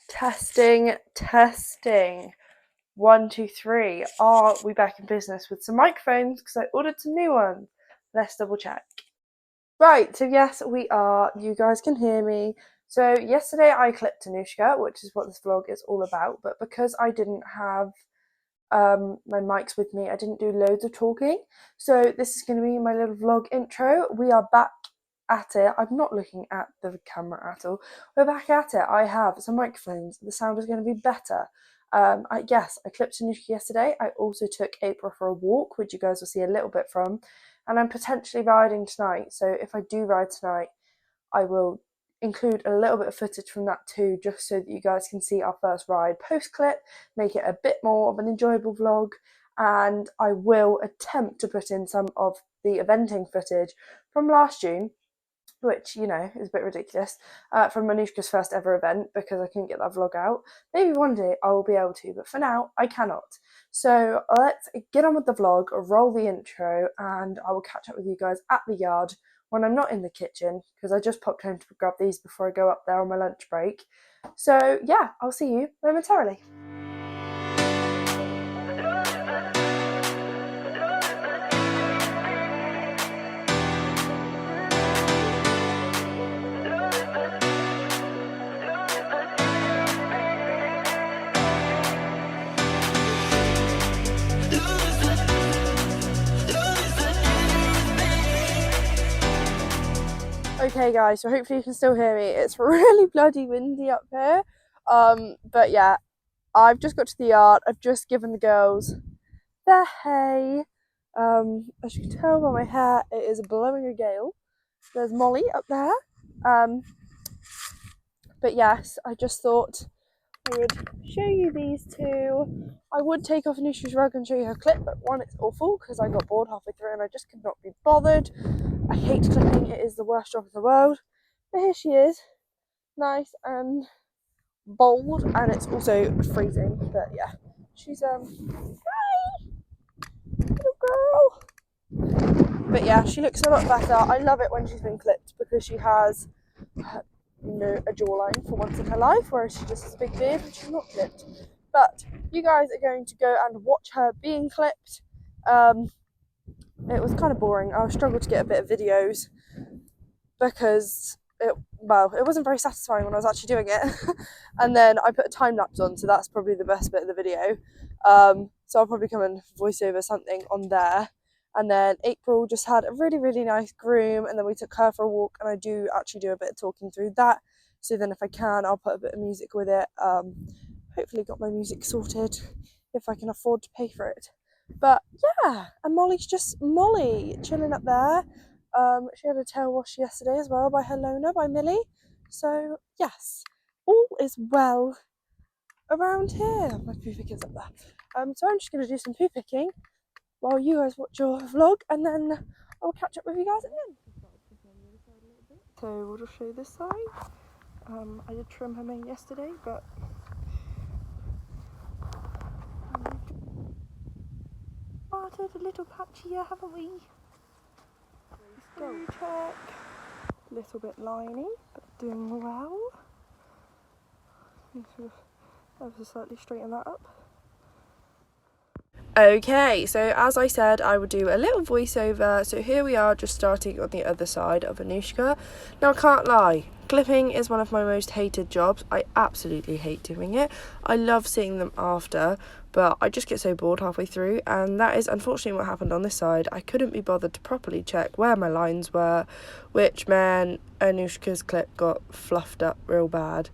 Testing, testing. 1, 2, 3. Are we back in business with some microphones? Because I ordered some new ones. Let's double check. Right, so yes, we are. You guys can hear me. So yesterday I clipped Anoushka, which is what this vlog is all about. But because I didn't have my mics with me, I didn't do loads of talking. So this is going to be my little vlog intro. We are back at it. I'm not looking at the camera at all. We're back at it. I have some microphones. The sound is going to be better. I clipped Anoushka yesterday. I also took April for a walk, which you guys will see a little bit from, and I'm potentially riding tonight. So if I do ride tonight, I will include a little bit of footage from that too, just so that you guys can see our first ride post clip, make it a bit more of an enjoyable vlog. And I will attempt to put in some of the eventing footage from last June, which, you know, is a bit ridiculous, from Anoushka's first ever event, because I couldn't get that vlog out. Maybe one day I will be able to, but for now I cannot. So let's get on with the vlog, roll the intro, and I will catch up with you guys at the yard when I'm not in the kitchen, because I just popped home to grab these before I go up there on my lunch break. So yeah, I'll see you momentarily. Okay guys, so hopefully you can still hear me. It's really bloody windy up here. But yeah, I've just got to the yard. I've just given the girls their hay. As you can tell by my hair, it is blowing a gale. There's Molly up there. But yes, I just thought I would show you these two. I would take off Anoushka's rug and show you her clip, but one, it's awful because I got bored halfway through and I just could not be bothered. I hate clipping, it is the worst job in the world. But here she is, nice and bold, and it's also freezing. But yeah, she's hi, little girl. But yeah, she looks a lot better. I love it when she's been clipped because she has a jawline for once in her life, whereas she just has a big beard and she's not clipped. But you guys are going to go and watch her being clipped. It was kind of boring. I struggled to get a bit of videos because it wasn't very satisfying when I was actually doing it. And then I put a time lapse on, so that's probably the best bit of the video. So I'll probably come and voice over something on there. And then April just had a really, really nice groom, and then we took her for a walk, and I do actually do a bit of talking through that. So then if I can, I'll put a bit of music with it. Hopefully got my music sorted if I can afford to pay for it. But yeah, and Molly's just Molly chilling up there. She had a tail wash yesterday as well by her loaner, by Millie. So yes, all is well around here. My poo picker's up there. So I'm just going to do some poo picking while you guys watch your vlog, and then I'll catch up with you guys again. So we'll just show this side. I did trim her mane yesterday, but started a little patch here, haven't we? Go check. A little bit liney, but doing well. Sort of ever so slightly straighten that up. Okay, so as I said, I would do a little voiceover. So here we are, just starting on the other side of Anoushka. Now I can't lie, clipping is one of my most hated jobs. I absolutely hate doing it. I love seeing them after, but I just get so bored halfway through, and that is unfortunately what happened on this side. I couldn't be bothered to properly check where my lines were, which meant Anoushka's clip got fluffed up real bad,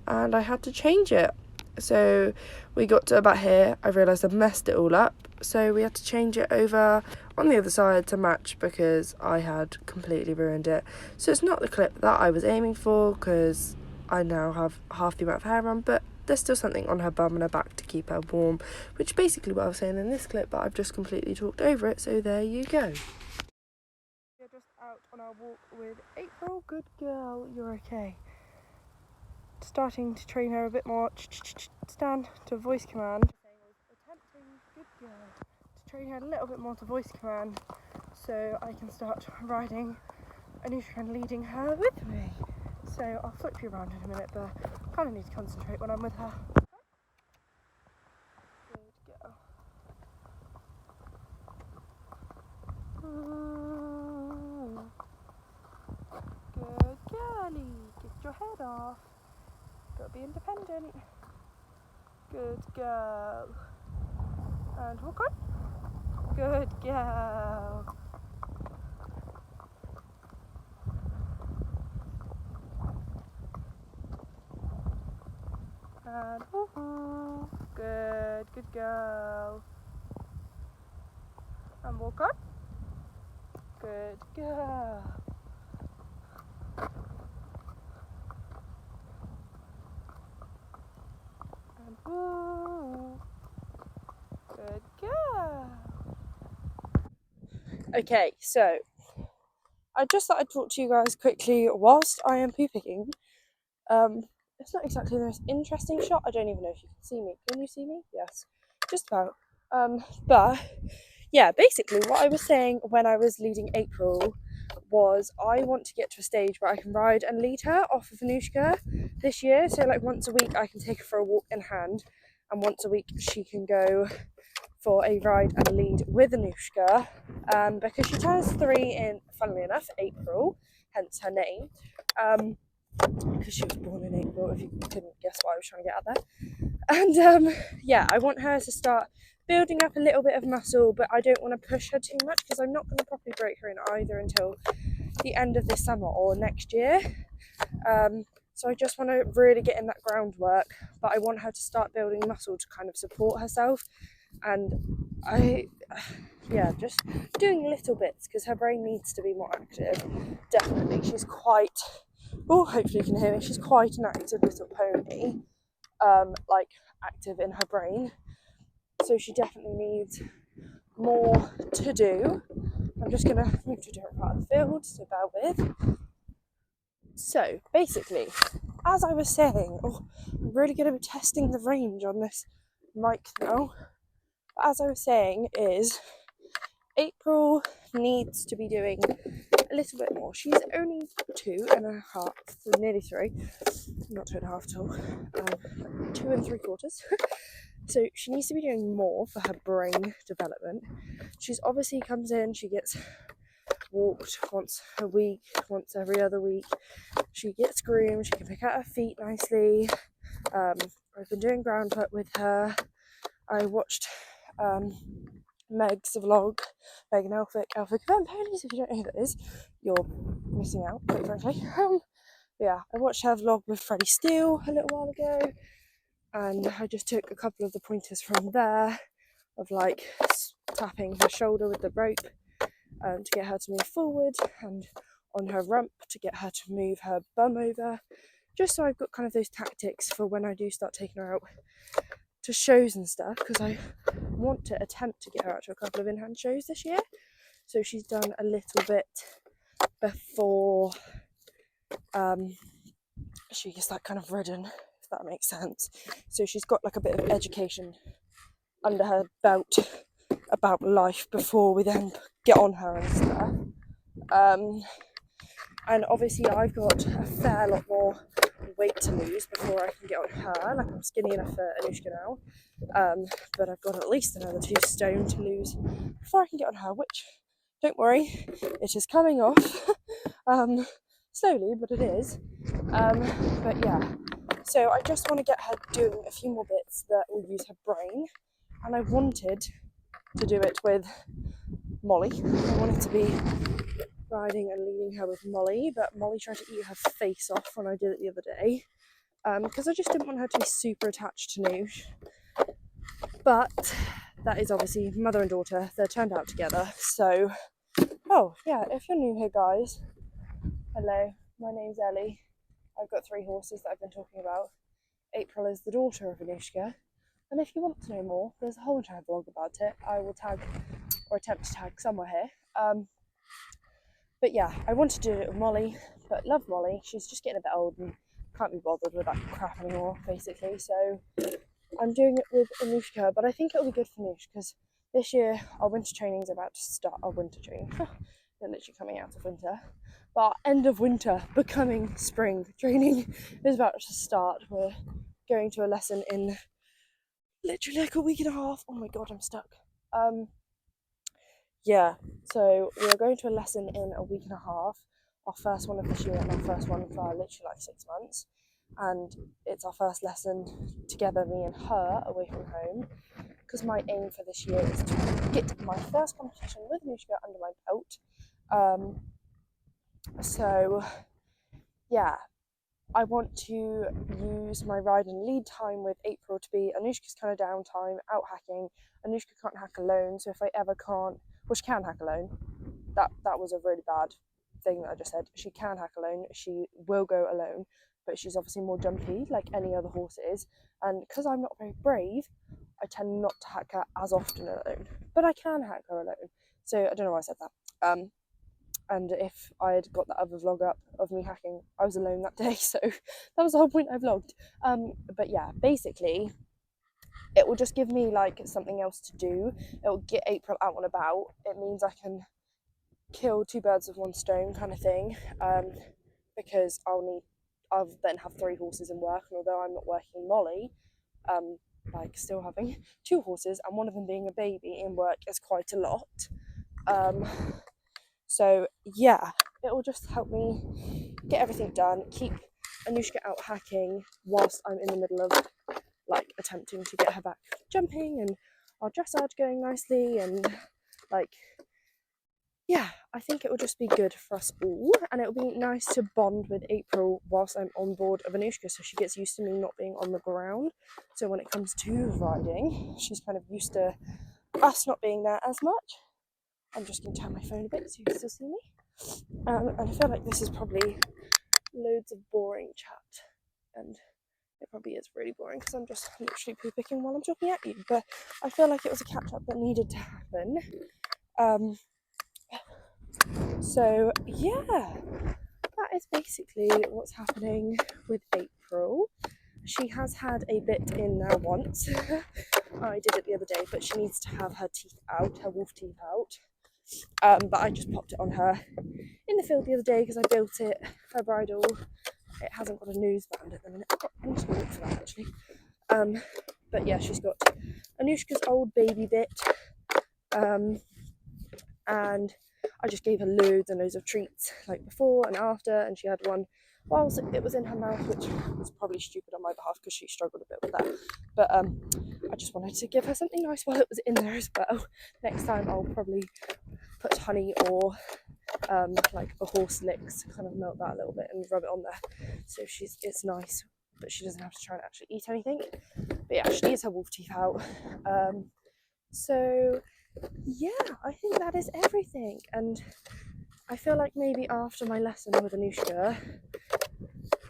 and I had to change it. So we got to about here, I realised I'd messed it all up, so we had to change it over on the other side to match because I had completely ruined it. So it's not the clip that I was aiming for because I now have half the amount of hair on, but there's still something on her bum and her back to keep her warm, which is basically what I was saying in this clip, but I've just completely talked over it, so there you go. We're just out on our walk with April. Good girl, you're okay. Starting to train her a bit more. Stand to voice command. Attempting, good girl, to train her a little bit more to voice command, so I can start riding Anoushka and leading her with me. So I'll flip you around in a minute, but Kind of need to concentrate when I'm with her. Good girl. Good girlie. Get your head off. Gotta be independent. Good girl. And walk on. Good girl. And woohoo. Good girl. And walk on. Good girl. And woo. Good girl. Okay, so I just thought I'd talk to you guys quickly whilst I am poo picking. It's not exactly the most interesting shot. I don't even know if you can see me. Can you see me? Yes, just about. But yeah, basically what I was saying when I was leading April was I want to get to a stage where I can ride and lead her off of Anoushka this year. So like once a week I can take her for a walk in hand, and once a week she can go for a ride and lead with Anoushka, because she turns 3 in, funnily enough, April, hence her name, because she was born in April, if you couldn't guess what I was trying to get at there. And yeah, I want her to start building up a little bit of muscle, but I don't want to push her too much because I'm not going to properly break her in either until the end of this summer or next year. So I just want to really get in that groundwork, but I want her to start building muscle to kind of support herself. And just doing little bits because her brain needs to be more active. Definitely, she's quite, hopefully you can hear me, she's quite an active little pony, like active in her brain. So she definitely needs more to do. I'm just going to move to a different part of the field, so bear with. So basically, as I was saying, I'm really going to be testing the range on this mic now. But as I was saying is, April needs to be doing a little bit more. She's only 2.5, so nearly 3, not 2.5 at all, 2 3/4. So she needs to be doing more for her brain development. She's obviously comes in, she gets walked once a week, once every other week. She gets groomed, she can pick out her feet nicely. I've been doing ground foot with her. I watched Meg's vlog, Meg and Alphic Event Ponies. If you don't know who that is, you're missing out, quite frankly. Yeah, I watched her vlog with Freddie Steele a little while ago, and I just took a couple of the pointers from there of like tapping her shoulder with the rope to get her to move forward, and on her rump to get her to move her bum over, just so I've got kind of those tactics for when I do start taking her out to shows and stuff, because I want to attempt to get her out to a couple of in-hand shows this year. So she's done a little bit before she gets that kind of ridden, if that makes sense. So she's got like a bit of education under her belt about life before we then get on her and stuff. And obviously I've got a fair lot more weight to lose before I can get on her. Like, I'm skinny enough for Anoushka now, but I've got at least another 2 stone to lose before I can get on her, which, don't worry, it is coming off. Slowly, but it is. But yeah, so I just want to get her doing a few more bits that will use her brain, and I wanted to do it with Molly. I wanted to be riding and leading her with Molly, but Molly tried to eat her face off when I did it the other day, because I just didn't want her to be super attached to Noosh. But that is obviously mother and daughter, they're turned out together. So, oh yeah, if you're new here, guys, hello, my name's Ellie. I've got 3 horses that I've been talking about. April is the daughter of Anoushka, and if you want to know more, there's a whole entire blog about it. I will tag, or attempt to tag, somewhere here. But yeah, I wanted to do it with Molly, but love Molly. She's just getting a bit old and can't be bothered with that crap anymore, basically. So I'm doing it with Anoushka, but I think it'll be good for Noosh because this year our winter training is about to start. Our winter training, They're literally coming out of winter. But end of winter, becoming spring training is about to start. We're going to a lesson in literally like a week and a half. Oh my god, I'm stuck. Yeah, so we're going to a lesson in a week and a half. Our first one of this year and our first one for literally like 6 months. And it's our first lesson together, me and her, away from home. Because my aim for this year is to get my first competition with Anoushka under my belt. So yeah, I want to use my ride and lead time with April to be Anoushka's kind of downtime, out hacking. Anoushka can't hack alone, so if I ever can't, well, she can hack alone. That was a really bad thing that I just said. She can hack alone, she will go alone, but she's obviously more jumpy like any other horse is. And because I'm not very brave, I tend not to hack her as often alone, but I can hack her alone. So I don't know why I said that. And if I had got that other vlog up of me hacking, I was alone that day, so that was the whole point I vlogged. But yeah, basically, it will just give me like something else to do. It will get April out and about. It means I can kill two birds with one stone kind of thing, because I'll then have 3 horses in work, and although I'm not working Molly, like still having 2 horses and one of them being a baby in work is quite a lot. So yeah, it will just help me get everything done, keep Anoushka out hacking whilst I'm in the middle of like attempting to get her back jumping and our dressage going nicely, and like, yeah, I think it will just be good for us all, and it will be nice to bond with April whilst I'm on board of Anoushka, so she gets used to me not being on the ground. So when it comes to riding, she's kind of used to us not being there as much. I'm just going to turn my phone a bit so you can still see me. And I feel like this is probably loads of boring chat, and it probably is really boring because I'm just literally poo picking while I'm talking at you, but I feel like it was a catch up that needed to happen. So yeah, that is basically what's happening with April. She has had a bit in now once. I did it the other day, but she needs to have her teeth out, her wolf teeth out. But I just popped it on her in the field the other day because I built it, her bridle. It hasn't got a nose band at the minute. I need to look for that actually. But yeah, she's got Anoushka's old baby bit. And I just gave her loads and loads of treats like before and after, and she had one whilst it was in her mouth, which was probably stupid on my behalf because she struggled a bit with that. But I just wanted to give her something nice while it was in there as well. Next time I'll probably put honey or like a horse licks, kind of melt that a little bit and rub it on there, so it's nice, but she doesn't have to try and actually eat anything. But yeah, she needs her wolf teeth out. So yeah, I think that is everything, and I feel like maybe after my lesson with Anoushka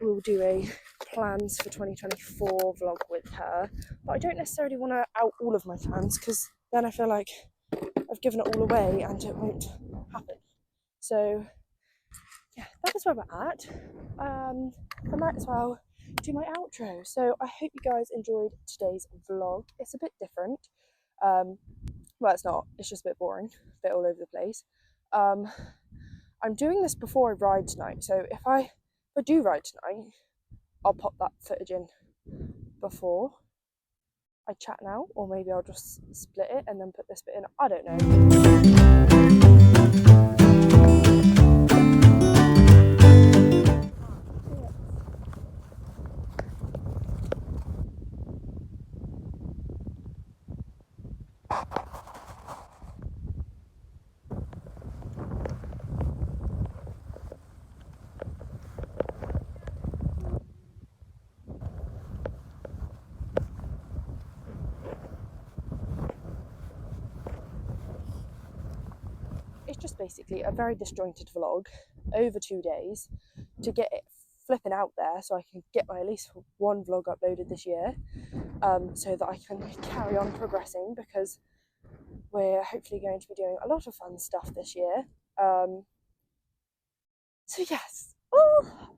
we'll do a plans for 2024 vlog with her, but I don't necessarily want to out all of my plans because then I feel like I've given it all away and it won't happen. So yeah, that is where we're at. I might as well do my outro. So I hope you guys enjoyed today's vlog. It's a bit different. Well, it's not, it's just a bit boring, a bit all over the place. I'm doing this before I ride tonight, so if I do ride tonight, I'll pop that footage in before I chat now, or maybe I'll just split it and then put this bit in. I don't know. It's just basically a very disjointed vlog over 2 days to get it flipping out there so I can get my at least one vlog uploaded this year, so that I can carry on progressing, because we're hopefully going to be doing a lot of fun stuff this year. So yes,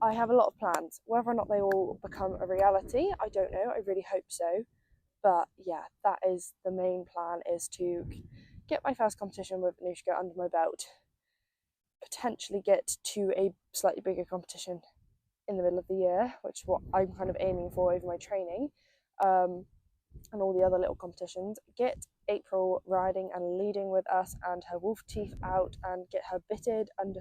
I have a lot of plans. Whether or not they all become a reality, I don't know. I really hope so. But yeah, that is the main plan, is to get my first competition with Anoushka under my belt potentially get to a slightly bigger competition in the middle of the year, which is what I'm kind of aiming for over my training, and all the other little competitions. Get April riding and leading with us and her wolf teeth out, and get her bitted and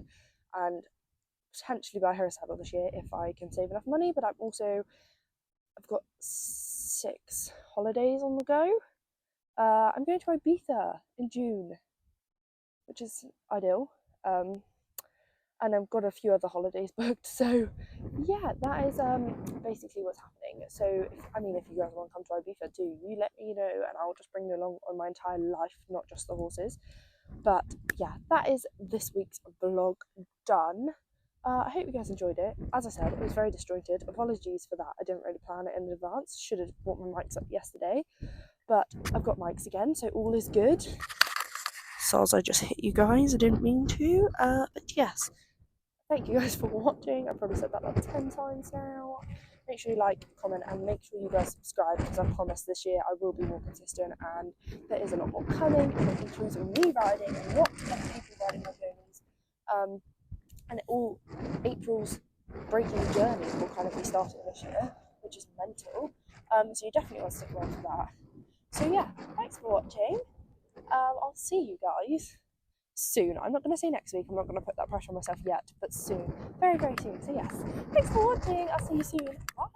potentially buy her a saddle this year if I can save enough money. But I've got 6 holidays on the go. I'm going to Ibiza in June, which is ideal. And I've got a few other holidays booked. So yeah, that is basically what's happening. So if you guys want to come to Ibiza, do you let me know, and I'll just bring you along on my entire life, not just the horses. But yeah, that is this week's vlog done. I hope you guys enjoyed it. As I said, it was very disjointed. Apologies for that. I didn't really plan it in advance. Should have brought my mics up yesterday. But I've got mics again, so all is good. Soz, I just hit you guys. I didn't mean to. But yes, thank you guys for watching. I've probably said that like 10 times now. Make sure you like, comment, and make sure you guys subscribe, because I promise this year I will be more consistent and there is a lot more coming, and it includes me riding and not other people riding my ponies. And all April's breaking journey will kind of be starting this year, which is mental. So you definitely want to stick around for that. So yeah, thanks for watching. I'll see you guys soon. I'm not going to say next week. I'm not going to put that pressure on myself yet, but soon. Very, very soon. So yes, thanks for watching. I'll see you soon. Bye.